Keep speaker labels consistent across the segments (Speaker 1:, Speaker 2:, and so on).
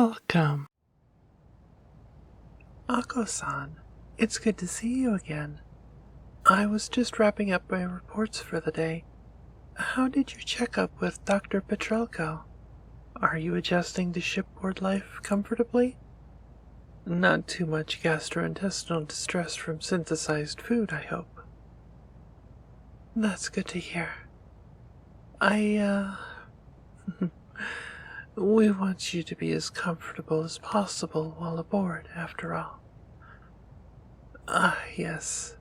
Speaker 1: Welcome. Ako-san, it's good to see you again. I was just wrapping up my reports for the day. How did your checkup with Dr. Petrelko? Are you adjusting to shipboard life comfortably? Not too much gastrointestinal distress from synthesized food, I hope. That's good to hear. We want you to be as comfortable as possible while aboard, after all. Yes.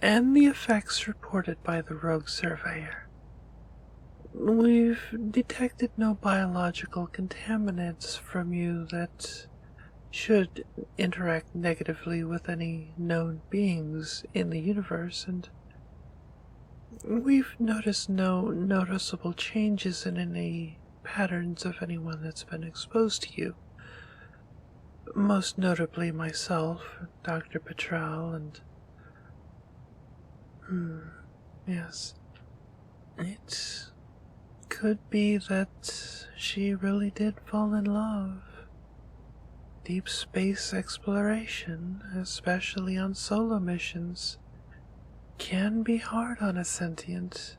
Speaker 1: And the effects reported by the rogue surveyor. We've detected no biological contaminants from you that should interact negatively with any known beings in the universe, and we've noticed no noticeable changes in any patterns of anyone that's been exposed to you. Most notably myself, Dr. Petrel, and... yes. It could be that she really did fall in love. Deep space exploration, especially on solo missions, can be hard on a sentient.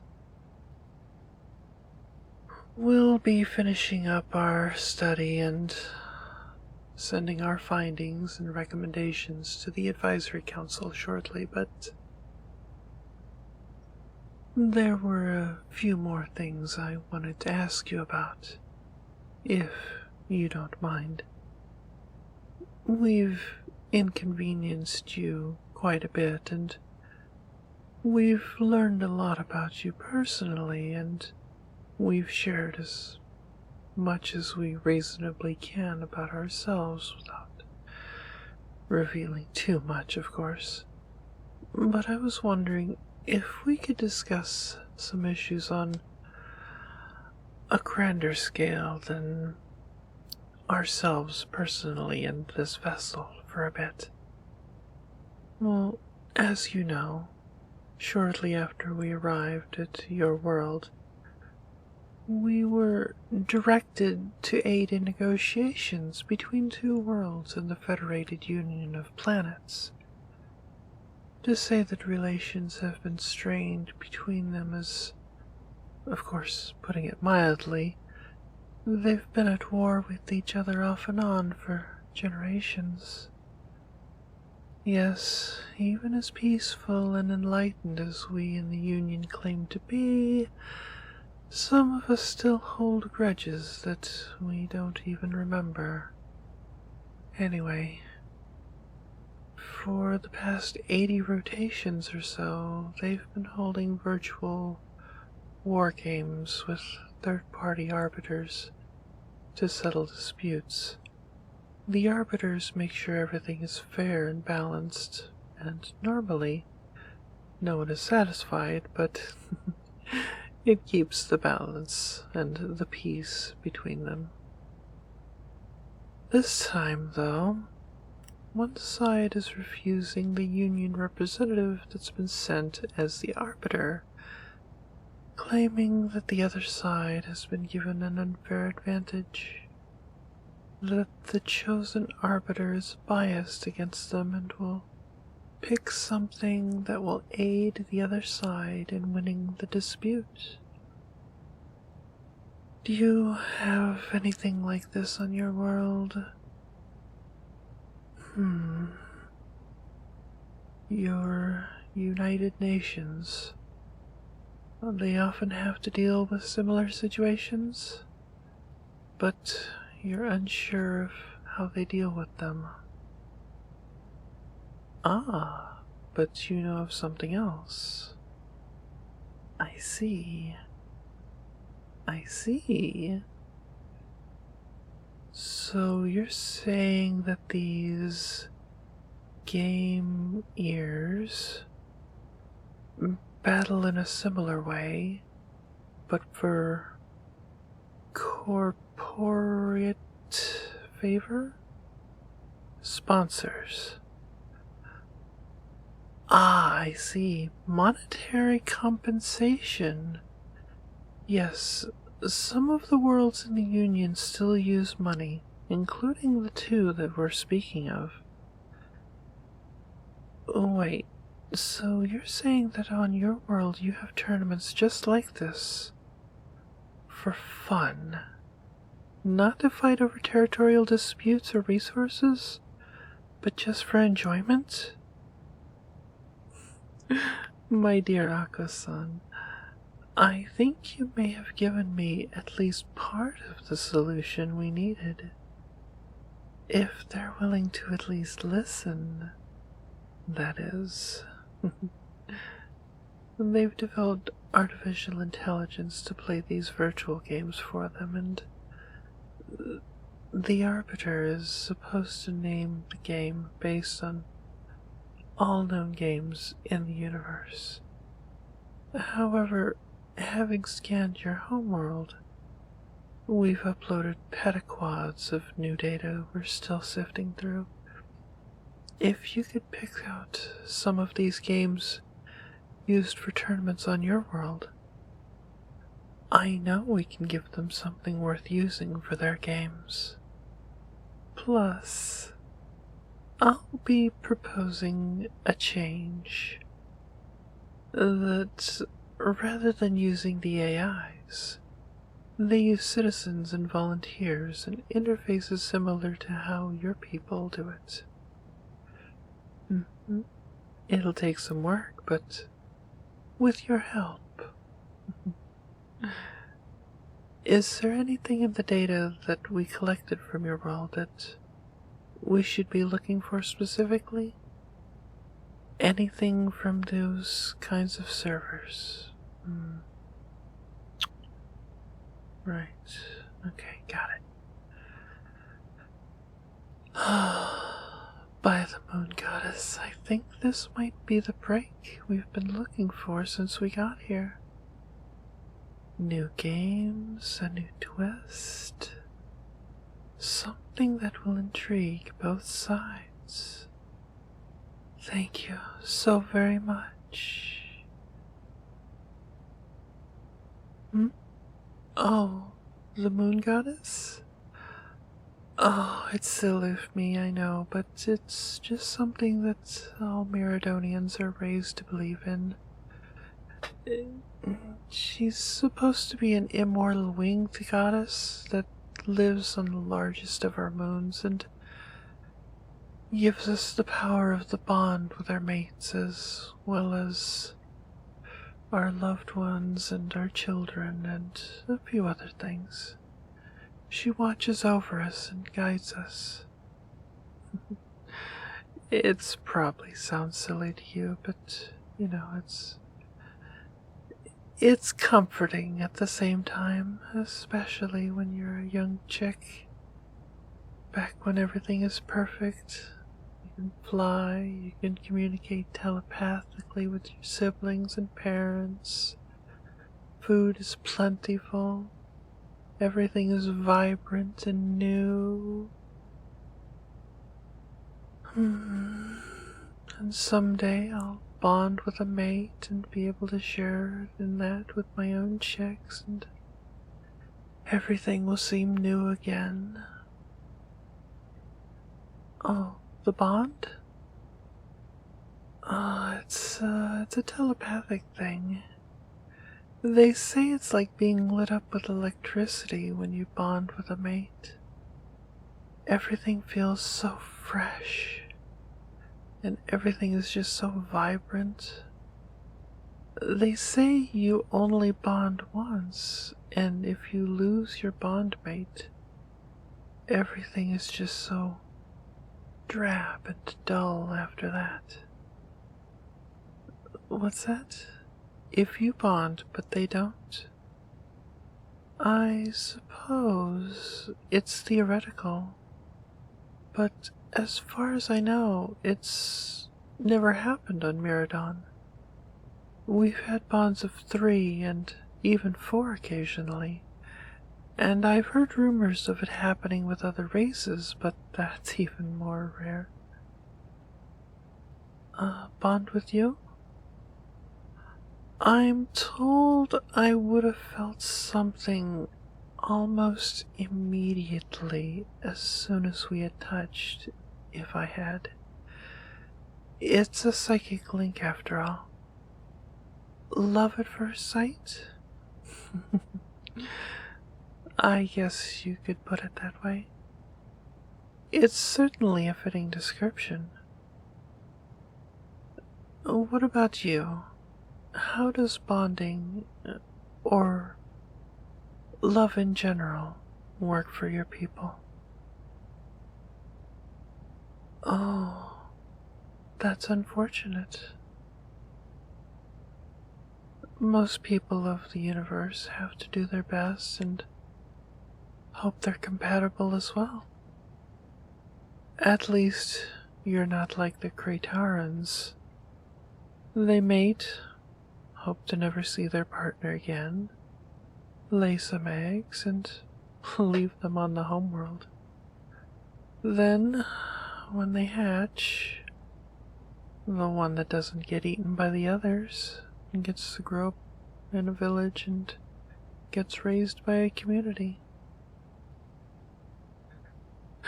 Speaker 1: We'll be finishing up our study and sending our findings and recommendations to the Advisory Council shortly, but there were a few more things I wanted to ask you about, if you don't mind. We've inconvenienced you quite a bit, and we've learned a lot about you personally, and we've shared as much as we reasonably can about ourselves without revealing too much, of course. But I was wondering if we could discuss some issues on a grander scale than ourselves personally and this vessel for a bit. Well, as you know, shortly after we arrived at your world, we were directed to aid in negotiations between two worlds and the Federated Union of Planets. To say that relations have been strained between them is, of course, putting it mildly. They've been at war with each other off and on for generations. Yes, even as peaceful and enlightened as we in the Union claim to be, some of us still hold grudges that we don't even remember. Anyway, for the past 80 rotations or so, they've been holding virtual war games with third-party arbiters to settle disputes. The arbiters make sure everything is fair and balanced, and normally no one is satisfied, but it keeps the balance and the peace between them. This time, though, one side is refusing the Union representative that's been sent as the arbiter, claiming that the other side has been given an unfair advantage, that the chosen arbiter is biased against them and will pick something that will aid the other side in winning the dispute. Do you have anything like this on your world? Your United Nations, they often have to deal with similar situations, but you're unsure of how they deal with them. Ah, but you know of something else. I see. So you're saying that these game ears battle in a similar way, but for corporate favor? Sponsors. I see. Monetary compensation. Yes, some of the worlds in the Union still use money, including the two that we're speaking of. Oh, wait, so you're saying that on your world you have tournaments just like this? For fun? Not to fight over territorial disputes or resources, but just for enjoyment? My dear Ako-san, I think you may have given me at least part of the solution we needed. If they're willing to at least listen, that is. They've developed artificial intelligence to play these virtual games for them, and the Arbiter is supposed to name the game based on all known games in the universe. However, having scanned your homeworld, we've uploaded petaquads of new data we're still sifting through. If you could pick out some of these games used for tournaments on your world, I know we can give them something worth using for their games. Plus, I'll be proposing a change. That rather than using the AIs, they use citizens and volunteers and interfaces similar to how your people do it. It'll take some work, but with your help. Is there anything in the data that we collected from your world that we should be looking for specifically? Anything from those kinds of servers? Right. Okay, got it. By the Moon Goddess, I think this might be the break we've been looking for since we got here. New games, a new twist. Something that will intrigue both sides. Thank you so very much. Oh, the Moon Goddess? Oh, it's silly of me, I know, but it's just something that all Miradonians are raised to believe in. She's supposed to be an immortal winged goddess that lives on the largest of our moons and gives us the power of the bond with our mates as well as our loved ones and our children and a few other things. She watches over us and guides us. It's probably sounds silly to you, but it's comforting at the same time, especially when you're a young chick. Back when everything is perfect, you can fly, you can communicate telepathically with your siblings and parents. Food is plentiful. Everything is vibrant and new. And someday I'll bond with a mate and be able to share in that with my own chicks, and everything will seem new again. Oh, the bond? It's a telepathic thing. They say it's like being lit up with electricity when you bond with a mate. Everything feels so fresh, and everything is just so vibrant. They say you only bond once, and if you lose your bondmate, everything is just so drab and dull after that. What's that? If you bond, but they don't? I suppose it's theoretical, but as far as I know, it's never happened on Miradon. We've had bonds of 3 and even 4 occasionally, and I've heard rumors of it happening with other races, but that's even more rare. Bond with you? I'm told I would have felt something almost immediately as soon as we had touched, if I had. It's a psychic link after all. Love at first sight? I guess you could put it that way. It's certainly a fitting description. What about you? How does bonding, or love in general, work for your people? Oh, that's unfortunate. Most people of the universe have to do their best and hope they're compatible as well. At least, you're not like the Kratarans. They mate, hope to never see their partner again, lay some eggs, and leave them on the homeworld. Then, when they hatch, the one that doesn't get eaten by the others gets to grow up in a village and gets raised by a community.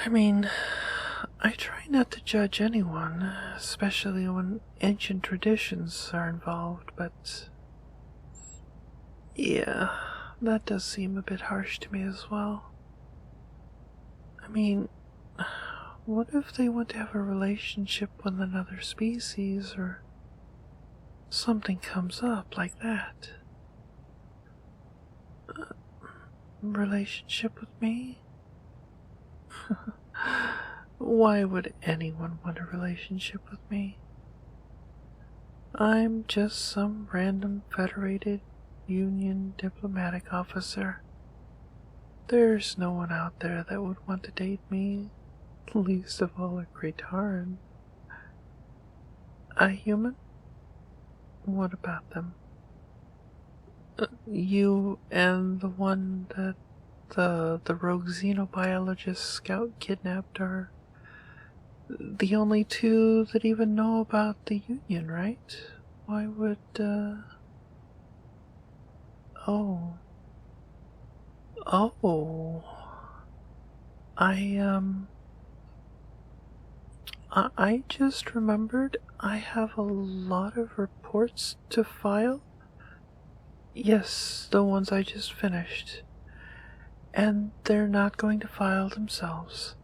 Speaker 1: I mean, I try not to judge anyone, especially when ancient traditions are involved, but yeah, that does seem a bit harsh to me as well. I mean, what if they want to have a relationship with another species or something comes up like that? Relationship with me? Why would anyone want a relationship with me? I'm just some random Federated Union diplomatic officer. There's no one out there that would want to date me, least of all a Krataran. A human? What about them? You and the one that the rogue xenobiologist scout kidnapped are the only two that even know about the Union, right? Why would, Oh. Oh. I just remembered I have a lot of reports to file. Yes, the ones I just finished. And they're not going to file themselves.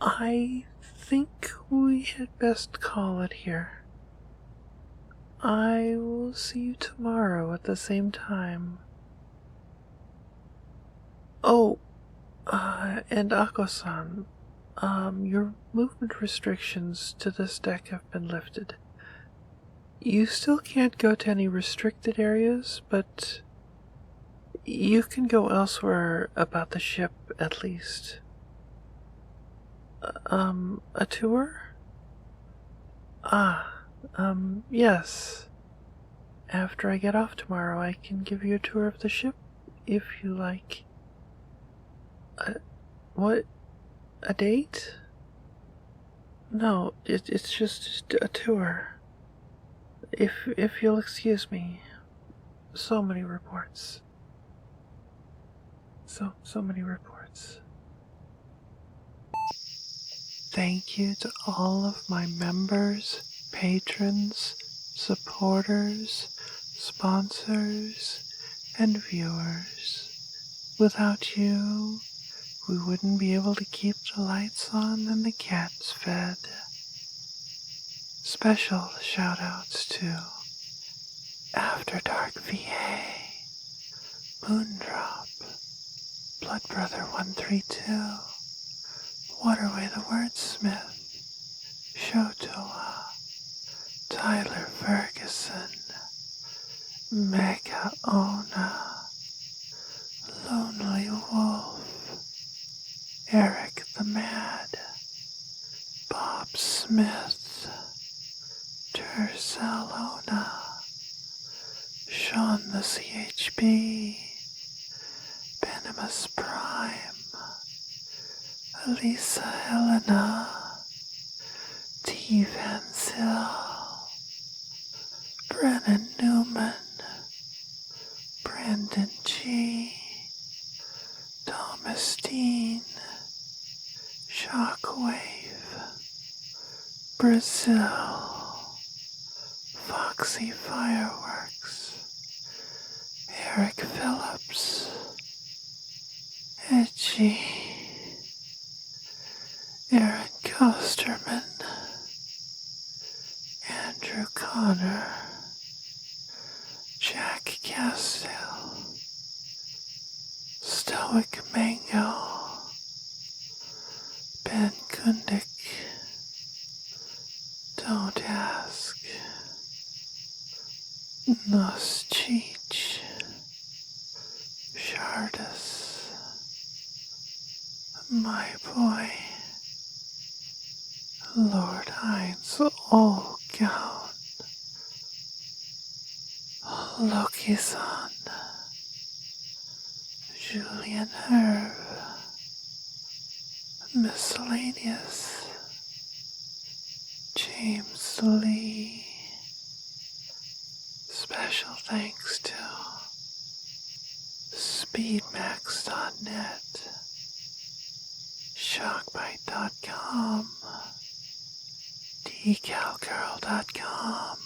Speaker 1: I think we had best call it here. I will see you tomorrow at the same time. Oh, and Ako-san, your movement restrictions to this deck have been lifted. You still can't go to any restricted areas, but you can go elsewhere about the ship at least. A tour? Yes. After I get off tomorrow, I can give you a tour of the ship, if you like. What? A date? No, it's just a tour. If you'll excuse me. So many reports. So many reports. Thank you to all of my members, patrons, supporters, sponsors, and viewers. Without you, we wouldn't be able to keep the lights on and the cats fed. Special shoutouts to After Dark VA, Moondrop, Blood Brother 132, Waterway the Wordsmith, Shoutout, Tyler Ferguson, Mega Ona, Lonely Wolf, Eric the Mad, Bob Smith, Tersalona, Sean the CHB, Venomous Prime, Elisa Helena, T. Van Zyl, Brennan Newman, Brandon G., Clandestine, Shockwave, Brazil, Foxy Fireworks, Eric Phillips, Edgy, Aaron Kosterman, Andrew Connor, Jack Castile, Stoic Mango, Ben Kundik, Don't Ask, Nos Cheech, Shardus, My Boy, Lord Heinz Old Gown, Loki-san, Julian Herb, Miscellaneous, James Lee. Special thanks to Speedmax.net, Shockbite.com, Decalgirl.com,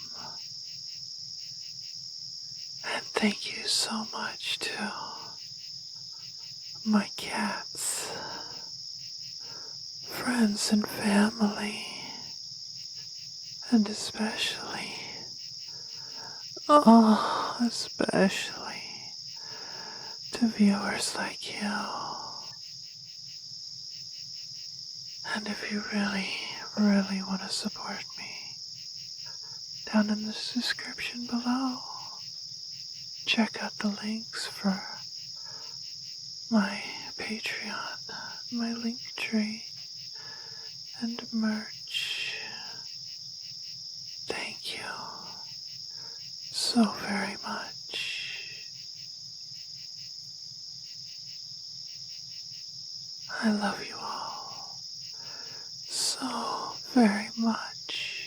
Speaker 1: and thank you so much to my cats, friends and family, and especially to viewers like you. And if you really, really want to support me, down in the description below, check out the links for my Patreon, my Linktree, and merch. Thank you so very much. I love you all so very much.